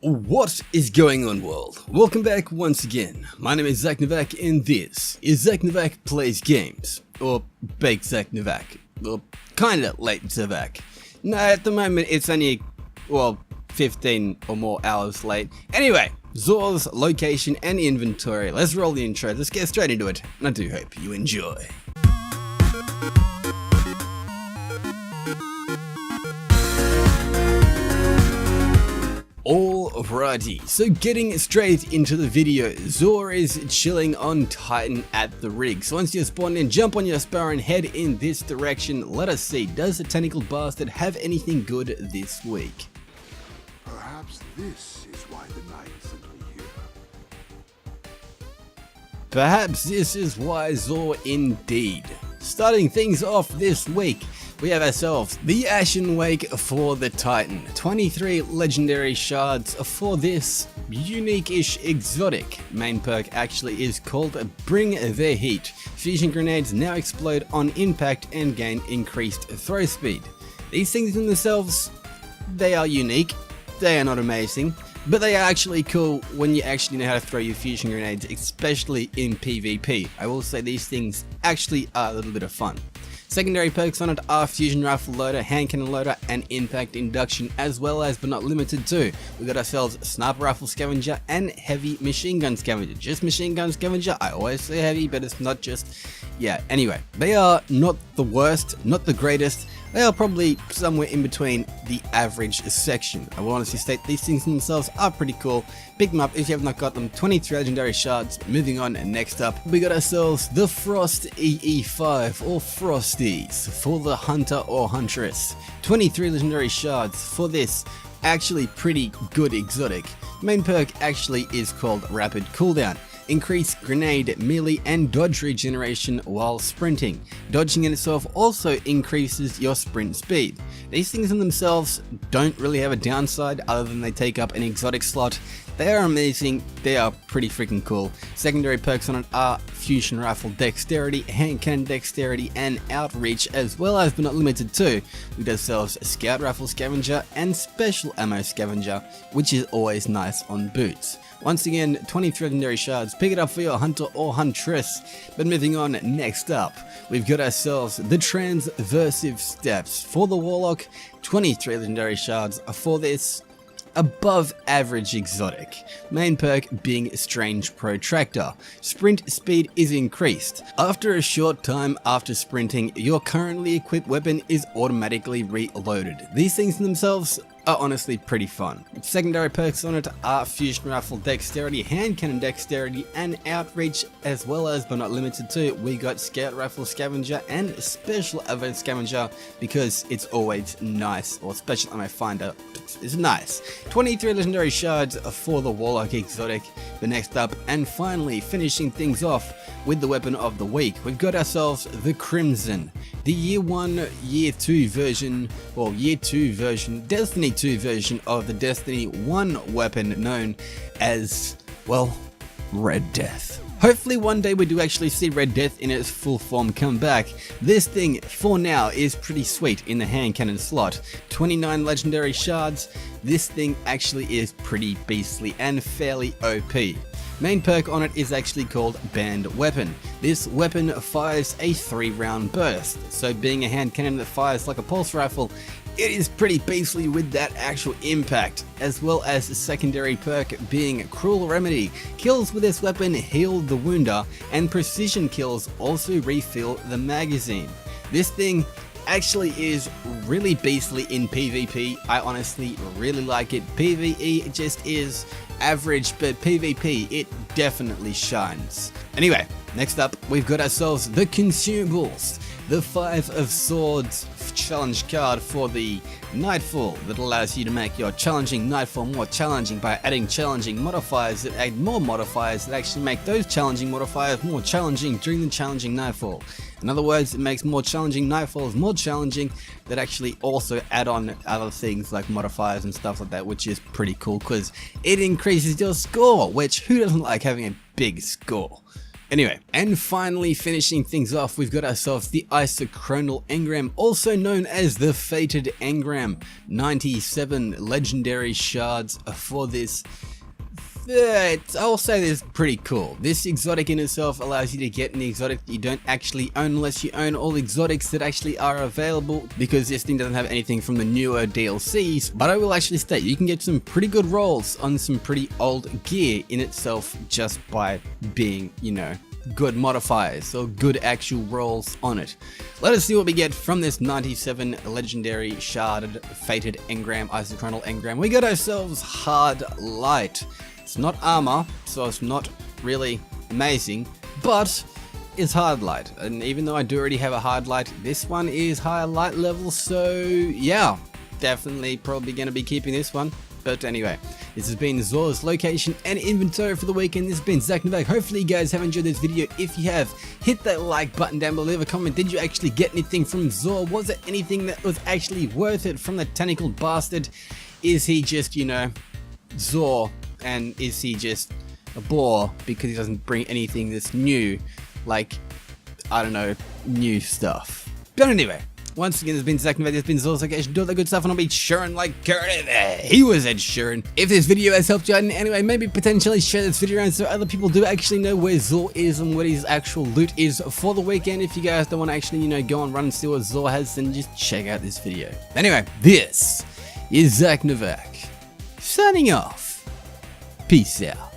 What is going on, world? Welcome back once again. My name is ZacNovak and this is ZacNovak Plays Games, or Bake ZacNovak, or kinda late ZacNovak. No, at the moment it's only, well, 15 or more hours late. Anyway, ZURS, location and inventory. Let's roll the intro, let's get straight into it, and I do hope you enjoy. Alrighty, so getting straight into the video, Zor is chilling on Titan at the rig. So once you spawn in, jump on your spar and head in this direction. Let us see, does the tentacle bastard have anything good this week? Perhaps this is why the night is simply here. Perhaps this is why Zor indeed. Starting things off this week, we have ourselves the Ashen Wake for the Titan. 23 legendary shards for this unique-ish exotic. Main perk actually is called Bring the Heat. Fusion grenades now explode on impact and gain increased throw speed. These things in themselves, they are unique, they are not amazing, but they are actually cool when you actually know how to throw your fusion grenades, especially in PvP. I will say these things actually are a little bit of fun. Secondary perks on it are Fusion Rifle Loader, Hand Cannon Loader, and Impact Induction, as well as, but not limited to, we got ourselves Sniper Rifle Scavenger and Heavy Machine Gun Scavenger. Just Machine Gun Scavenger, I always say heavy, but it's not just, yeah, anyway. They are not the worst, not the greatest, they are probably somewhere in between the average section. I will honestly state these things themselves are pretty cool. Pick them up if you have not got them. 23 legendary shards. Moving on, and next up, we got ourselves the Frost EE5 or Frosties for the Hunter or Huntress. 23 legendary shards for this actually pretty good exotic. Main perk actually is called Rapid Cooldown. Increase grenade, melee and dodge regeneration while sprinting. Dodging in itself also increases your sprint speed. These things in themselves don't really have a downside other than they take up an exotic slot. They are amazing, they are pretty freaking cool. Secondary perks on it are Fusion Rifle Dexterity, Hand Cannon Dexterity and Outreach, as well as, but not limited to, we got ourselves Scout Rifle Scavenger and Special Ammo Scavenger, which is always nice on boots. Once again, 23 legendary shards, pick it up for your Hunter or Huntress. But moving on, next up, we've got ourselves the Transversive Steps for the Warlock. 23 legendary shards for this above average exotic. Main perk being Strange Protractor. Sprint speed is increased. After a short time after sprinting, your currently equipped weapon is automatically reloaded. These things in themselves are honestly pretty fun. Secondary perks on it are Fusion Rifle Dexterity, Hand Cannon Dexterity and Outreach, as well as, but not limited to, we got Scout Rifle Scavenger and Special Ammo Scavenger because it's always nice, or Special Ammo Finder is nice. 23 legendary shards for the Warlock exotic. The next up, and finally finishing things off with the weapon of the week, we've got ourselves the Crimson. The Year 1, Year 2 version, well, Year 2 version, Destiny 2 version of the Destiny 1 weapon known as, well, Red Death. Hopefully one day we do actually see Red Death in its full form come back. This thing, for now, is pretty sweet in the hand cannon slot. 29 legendary shards, this thing actually is pretty beastly and fairly OP. Main perk on it is actually called Banned Weapon. This weapon fires a 3-round burst, so being a hand cannon that fires like a pulse rifle, it is pretty beastly with that actual impact, as well as a secondary perk being Cruel Remedy. Kills with this weapon heal the wounder, and precision kills also refill the magazine. This thing actually is really beastly in PvP. I honestly really like it. PvE just is average, but PvP it definitely shines. Anyway, next up we've got ourselves the Consumables, the 5 of Swords challenge card for the Nightfall that allows you to make your challenging Nightfall more challenging by adding challenging modifiers that add more modifiers that actually make those challenging modifiers more challenging during the challenging Nightfall. In other words, it makes more challenging Nightfalls more challenging that actually also add on other things like modifiers and stuff like that, which is pretty cool because it increases your score, which who doesn't like having a big score? Anyway, and finally finishing things off, we've got ourselves the isochronal engram, also known as the fated engram. 97 legendary shards for this. I'll say this is pretty cool. This exotic in itself allows you to get an exotic that you don't actually own unless you own all exotics that actually are available, because this thing doesn't have anything from the newer DLCs. But I will actually state you can get some pretty good rolls on some pretty old gear in itself just by being, you know, good modifiers or good actual rolls on it. Let us see what we get from this 97 legendary sharded fated engram, isochronal engram. We got ourselves hard light. It's not armor, so it's not really amazing, but it's hard light. And even though I do already have a hard light, this one is higher light level, so yeah, definitely probably going to be keeping this one. But anyway, this has been Zor's location and inventory for the weekend. This has been ZacNovak. Hopefully you guys have enjoyed this video. If you have, hit that like button down below, leave a comment. Did you actually get anything from Zor? Was there anything that was actually worth it from the tentacled bastard? Is he just, you know, Zor? And is he just a bore because he doesn't bring anything that's new, like, I don't know, new stuff? But anyway, once again, this has been ZacNovak, this has been Zor's location, do all that good stuff, and I'll be Sheeran like he was Ed Sheeran. If this video has helped you out in any way, maybe potentially share this video around so other people do actually know where Zor is and what his actual loot is for the weekend. If you guys don't want to actually, you know, go and run and see what Zor has, then just check out this video. Anyway, this is ZacNovak, signing off. Peace out.